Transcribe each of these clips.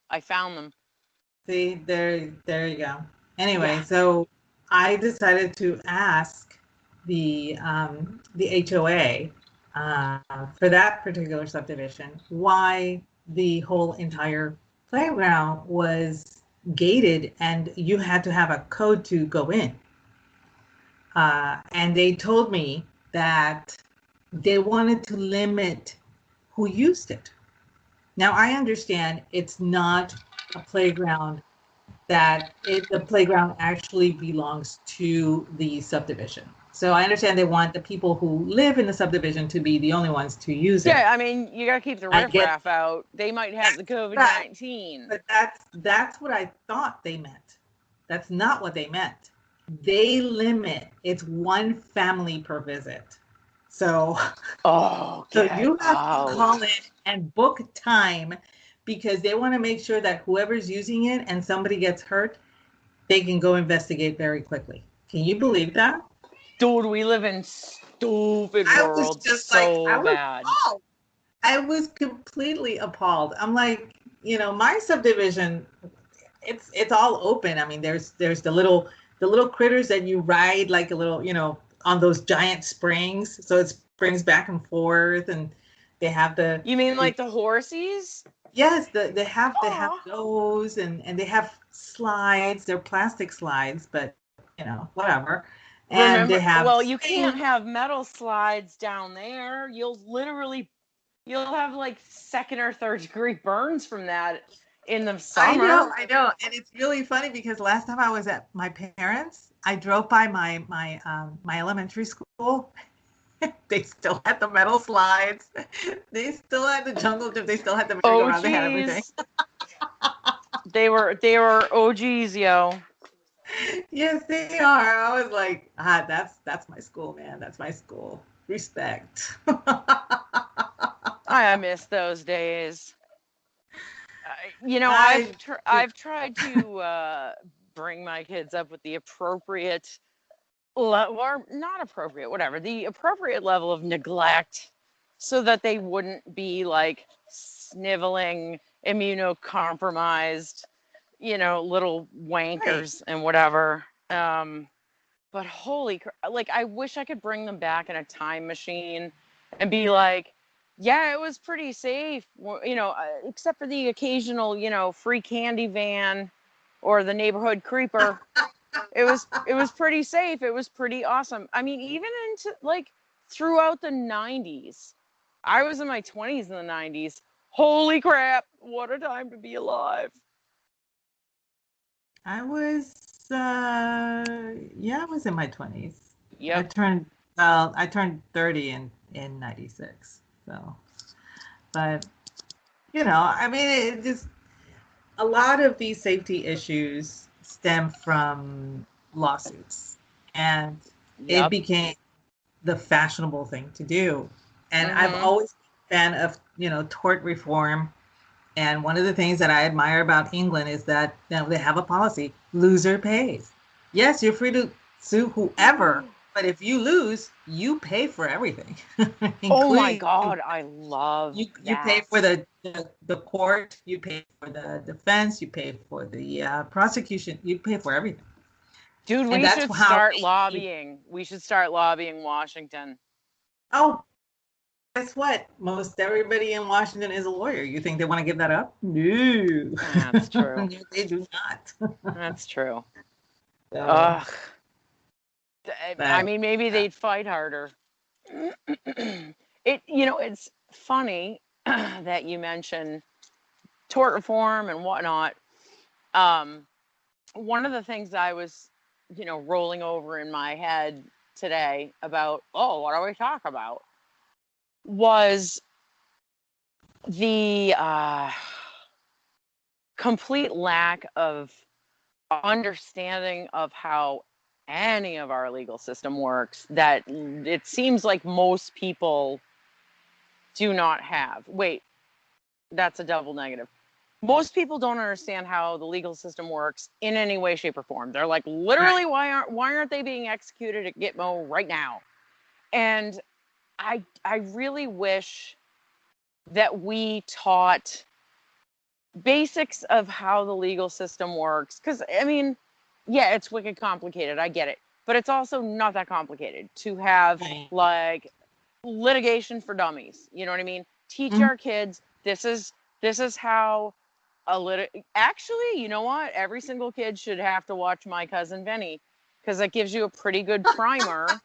I found them. See, there you go. Anyway, Yeah. so I decided to ask the HOA for that particular subdivision why the whole entire playground was gated and you had to have a code to go in. And they told me that they wanted to limit who used it. Now I understand it's not a playground the playground actually belongs to the subdivision. So I understand they want the people who live in the subdivision to be the only ones to use it. Yeah, I mean, you got to keep the I get riffraff out. They might have the that's right, COVID-19. but that's what I thought they meant. That's not what they meant. They limit it's one family per visit. So Oh, so get you have to call out. in and book time because they want to make sure that whoever's using it and somebody gets hurt, they can go investigate very quickly. Can you believe that? Dude, we live in stupid I was world just like, I so was bad. appalled. I was completely appalled. I'm like, my subdivision, it's all open. I mean, there's the little critters that you ride like a little, on those giant springs. So it springs back and forth, and they have You mean the like the horsies? yes, they have Oh, those, and they have slides. They're plastic slides, but whatever. And they remember, have well, you can't swings. have metal slides down there. You'll have like second or third degree burns from that in the summer. I know, and it's really funny because last time I was at my parents, I drove by my elementary school. They still had the metal slides. They still had the jungle gym. They still had the Oh, merry-go-round. They had everything. geez. They were OGs, yo. Yes, they are. I was like, that's my school, man. That's my school. Respect. I miss those days. You know, I I've tried to bring my kids up with the appropriate or not appropriate, whatever, the appropriate level of neglect so that they wouldn't be like sniveling, immunocompromised, little right. wankers and whatever. But like, I wish I could bring them back in a time machine and be like, yeah, it was pretty safe, except for the occasional, free candy van or the neighborhood creeper. It was pretty safe. It was pretty awesome. I mean, even into like throughout the 90s. I was in my 20s in the 90s. Holy crap, what a time to be alive. I was yeah, I was in my 20s. I Yep. turned I turned 30 in 96. So, but I mean it just a lot of these safety issues stem from lawsuits, and it Yep. became the fashionable thing to do. And I've Mhm. always been a fan of, tort reform. And one of the things that I admire about England is that they have a policy: loser pays. Yes, you're free to sue whoever, but if you lose, you pay for everything, Oh my including god, I love you pay for that. the court, you pay for the defense, you pay for the prosecution, you pay for everything. Dude, And we that's should how start they keep. lobbying. We should start lobbying Washington. Oh, guess what? Most everybody in Washington is a lawyer. You think they want to give that up? No. That's true. No, they do not. That's true. So, Ugh. I but mean, maybe they'd fight harder. It's funny that you mention tort reform and whatnot. Um, One of the things I was, rolling over in my head today about, oh, what do we talk about? Was the complete lack of understanding of how any of our legal system works that it seems like most people do not have. Wait, that's a double negative. Most people don't understand how the legal system works in any way, shape, or form. They're like, right. literally, why aren't they being executed at Gitmo right now? And I really wish that we taught basics of how the legal system works. Because, I mean, yeah, it's wicked complicated. I get it. But it's also not that complicated to have Right. like litigation for dummies. You know what I mean? Teach Mhm. our kids this is how actually, you know what? Every single kid should have to watch My Cousin Vinny because that gives you a pretty good primer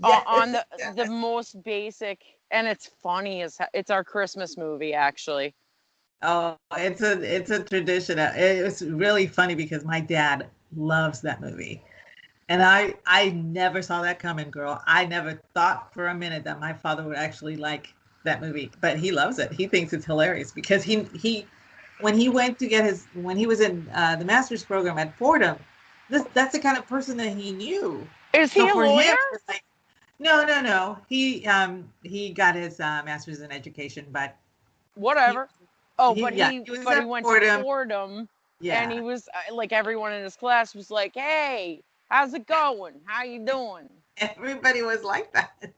on Yes. the most basic, and it's funny as it's our Christmas movie actually. Oh, it's a tradition. It's really funny because my dad loves that movie. And I never saw that coming, girl. I never thought for a minute that my father would actually like that movie, but he loves it. He thinks it's hilarious because he when he went to get his when he was in the master's program at Fordham, that's the kind of person that he knew. Is So he a for him, lawyer? it was like, no, no, no. He got his master's in education, but he Whatever. Oh, he but yeah he he was but he at went to Fordham. Fordham, and Yeah, he was like everyone in his class was like, "Hey, how's it going? How you doing?" everybody was like that.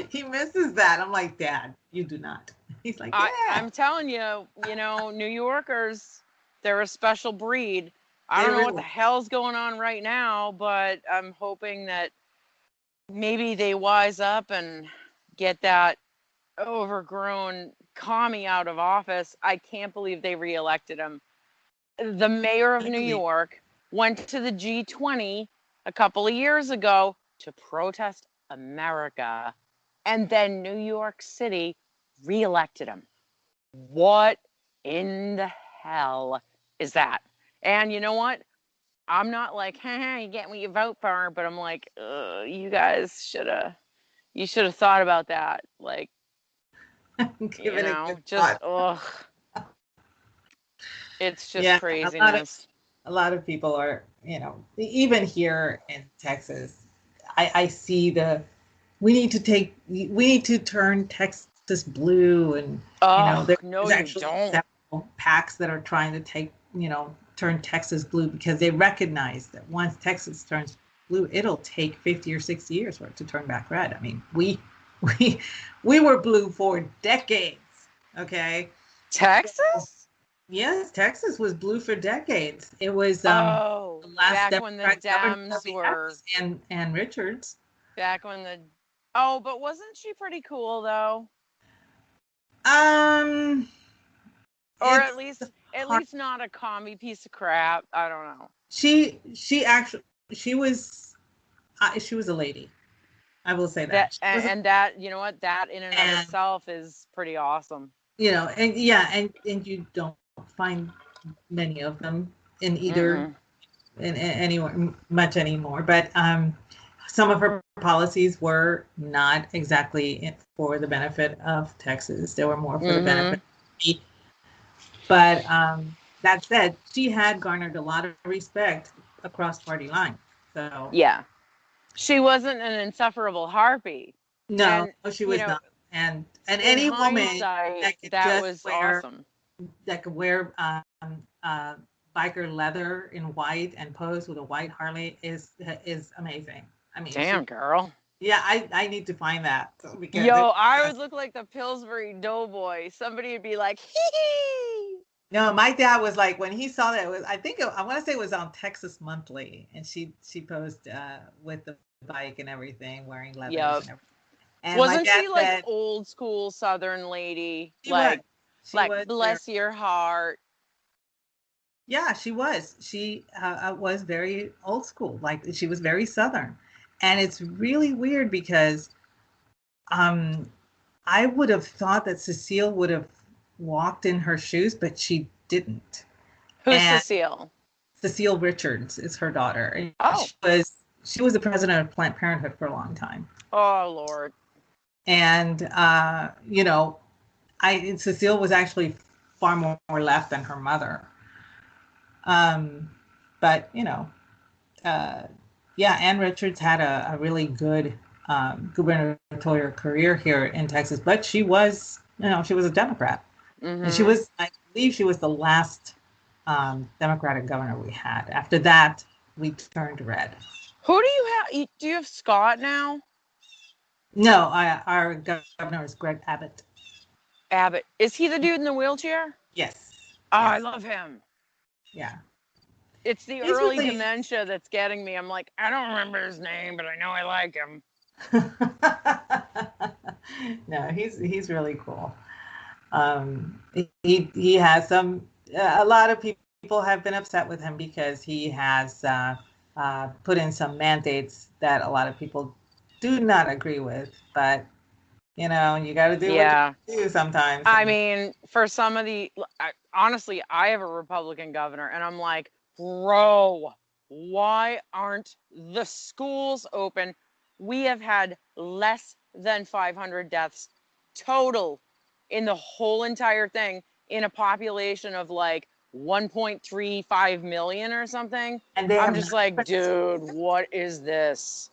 He misses that. I'm like, Dad, you do not. He's like, yeah, I'm telling you, New Yorkers, they're a special breed. I they don't know what really. the hell's going on right now, but I'm hoping that maybe they wise up and get that overgrown commie out of office. I can't believe they reelected him. The mayor of New Exactly. York went to the G20 a couple of years ago to protest America, and then New York City reelected him. What in the hell is that? And you know what? I'm not like, haha, you get what you vote for, but I'm like, you guys you should have thought about that. Like, Give it a good just thought. it's just Yeah, craziness. a lot of people are, even here in Texas, I see we need to turn Texas blue, and Oh, no, there's you actually don't. several PACs that are trying to turn Texas blue because they recognize that once Texas turns blue, it'll take 50 or 60 years for it to turn back red. I mean, we we were blue for decades. Okay. So, Texas? yes, Texas was blue for decades. It was Oh, the last back when the Democrat governor that Dems we had were was Ann Richards. back when the Oh, but wasn't she pretty cool though? Um, Or it's at hard. least not a commie piece of crap. I don't know. She actually she was a lady. I will say That that she was, and that, you know what? That in and of and itself is pretty awesome. and yeah, and you don't find many of them in either Mm-mm. in anywhere much anymore. But some of her policies were not exactly for the benefit of Texas. They were more for the benefit Mm-hmm. of me. But that said, she had garnered a lot of respect across party lines. So Yeah. She wasn't an insufferable harpy. no, And, she you was know, not. And in any woman hindsight, that could that just was wear awesome. uh, biker leather in white and pose with a white Harley is amazing. I mean, Damn, girl. yeah, I need to find that because Yo, it's I would just look like the Pillsbury Doughboy. Somebody would be like, hee hee. no. My dad was like when he saw that it was I want to say it was on Texas Monthly, and she posed with the bike and everything, wearing leathers Yep. and everything. And my Wasn't dad she like said old school Southern lady? she was she Like was very. bless your heart. Yeah, she was. She was very old school. Like she was very Southern, and it's really weird because um, I would have thought that Cecile would have walked in her shoes, but she didn't. Who's And Cecile? Cecile Richards is her daughter, and Oh, she was the president of Planned Parenthood for a long time. oh Lord. And I Cecile was actually far more left than her mother. Um, but uh, yeah, Ann Richards had a really good gubernatorial career here in Texas, but she was a Democrat, and Mm-hmm. I believe, she was the last Democratic governor we had. After that, we turned red. Who do you have? Do you have Scott now? No, our governor is Greg Abbott. Abbott. Is he the dude in the wheelchair? Yes. I love him. Yeah. It's the He's early really dementia that's getting me. I'm like, I don't remember his name, but I know I like him. no, he's really cool. He has some. A lot of people have been upset with him because he has put in some mandates that a lot of people do not agree with. But you know, you got to do what Yeah. you do sometimes. I And mean, for some of the, honestly, I have a Republican governor, and I'm like, bro, why aren't the schools open? We have had less than 500 deaths total in the whole entire thing in a population of like 1.35 million or something. and they I'm have just not. like, dude, what is this?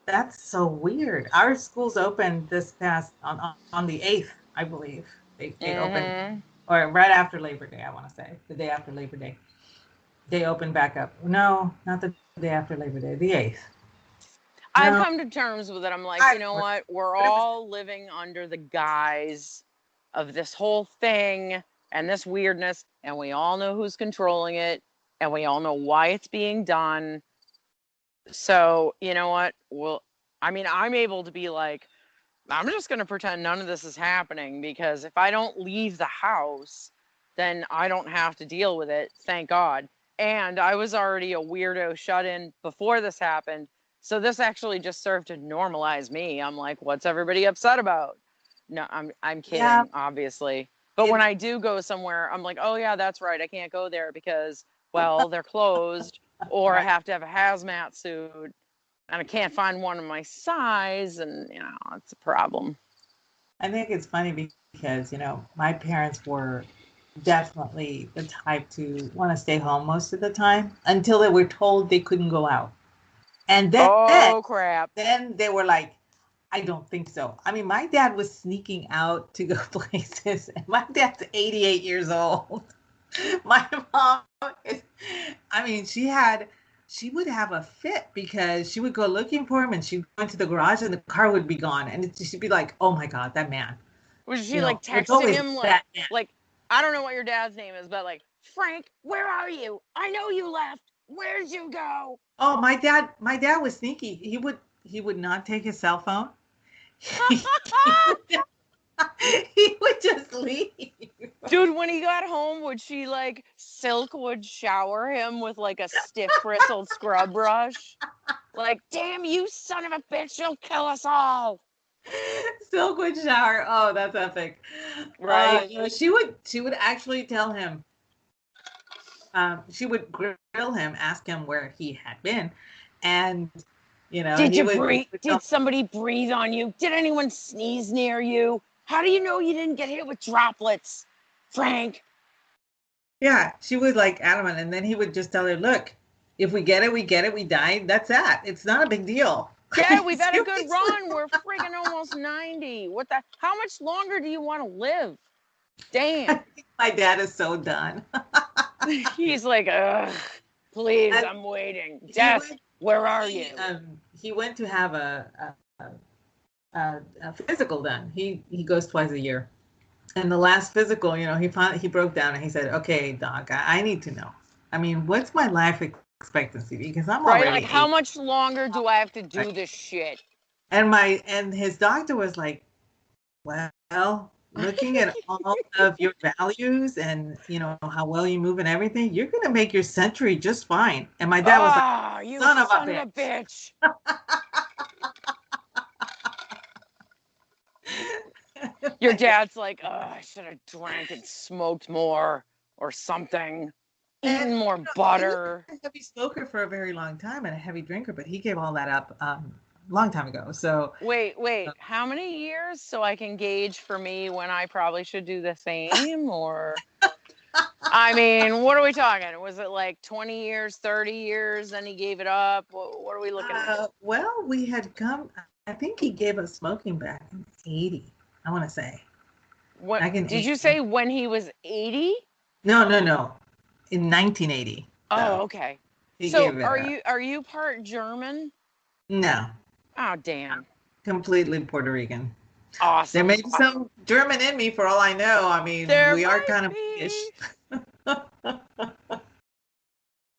That's so weird. Our schools opened this past on the 8th, I believe. They opened, Mm-hmm. or right after Labor Day, I want to say, the day after Labor Day. They opened back up. No, not the day after Labor Day, the 8th. I've No, come to terms with it. I'm like, I you know don't what? We're but it was all living under the guise of this whole thing and this weirdness, and we all know who's controlling it, and we all know why it's being done. So, you know what? Well, I mean, I'm able to be like, I'm just going to pretend none of this is happening because if I don't leave the house, then I don't have to deal with it. Thank God. And I was already a weirdo shut in before this happened. So this actually just served to normalize me. I'm like, what's everybody upset about? No, I'm yeah, kidding, obviously. But when it I do go somewhere, I'm like, oh yeah, that's right. I can't go there because, well, they're closed, or I right. have to have a hazmat suit and I can't find one in my size, and it's a problem. I think it's funny because, you know, my parents were definitely the type to want to stay home most of the time until they were told they couldn't go out. And Oh crap. then they were like, I don't think so. I mean, my dad was sneaking out to go places, and my dad's 88 years old. My mom is, I mean, she would have a fit because she would go looking for him and she'd go into the garage and the car would be gone. And she'd be like, oh my God, that man, Was she you like know, there's texting always him that man. like I don't know what your dad's name is, but like, Frank, where are you? I know you left. Where'd you go? Oh, my dad was sneaky. He would not take his cell phone. He, he would, he would just leave. Dude, when he got home, would she like Silk would shower him with like a stiff bristled scrub brush? Like, damn you son of a bitch, you'll kill us all. Silkwood shower. Oh, that's epic. Right? You know, she would actually tell him. She would grill him, ask him where he had been, and you know Did he you would, he breathe? would Did tell. somebody breathe on you? Did anyone sneeze near you? How do you know you didn't get hit with droplets, Frank? Yeah, she would like adamant, and then he would just tell her, "Look, if we get it, we get it. We died. That's that. It's not a big deal." Yeah, we've had a good Seriously. run. We're friggin' almost 90. What the? How much longer do you want to live? Damn. My dad is so done. He's like, ugh, please, And I'm waiting. he Death, went. where are He you? he went to have a physical done. He goes twice a year. And the last physical, you know, he broke down and he said, "Okay, doc, I need to know. I mean, what's my life expectancy? Because I'm Right? already Like, how 80." much longer do I have to Right? do this shit? And his doctor was like, "Well, looking at all of your values and you know how well you move and everything, you're gonna make your century just fine." And my dad was like, Ah, oh, you "Son of a son of a bitch." bitch. Your dad's like, oh, I should have drank and smoked more or something, And eaten more you know, he was butter. a heavy smoker for a very long time and a heavy drinker, but he gave all that up a long time ago. So Wait, how many years so I can gauge for me when I probably should do the same? Or, I mean, what are we talking? Was it like 20 years, 30 years, then he gave it up? What are we looking at? well, we had come. I think he gave us smoking back in '80. I want to say What back in did you '80. say when he was 80? No, no, no. In 1980. Oh, So okay. he So gave it are up. you part German? No, Oh, damn. completely Puerto Rican. There may Awesome. be some German in me for all I know. I mean, There we are might kind of be. British.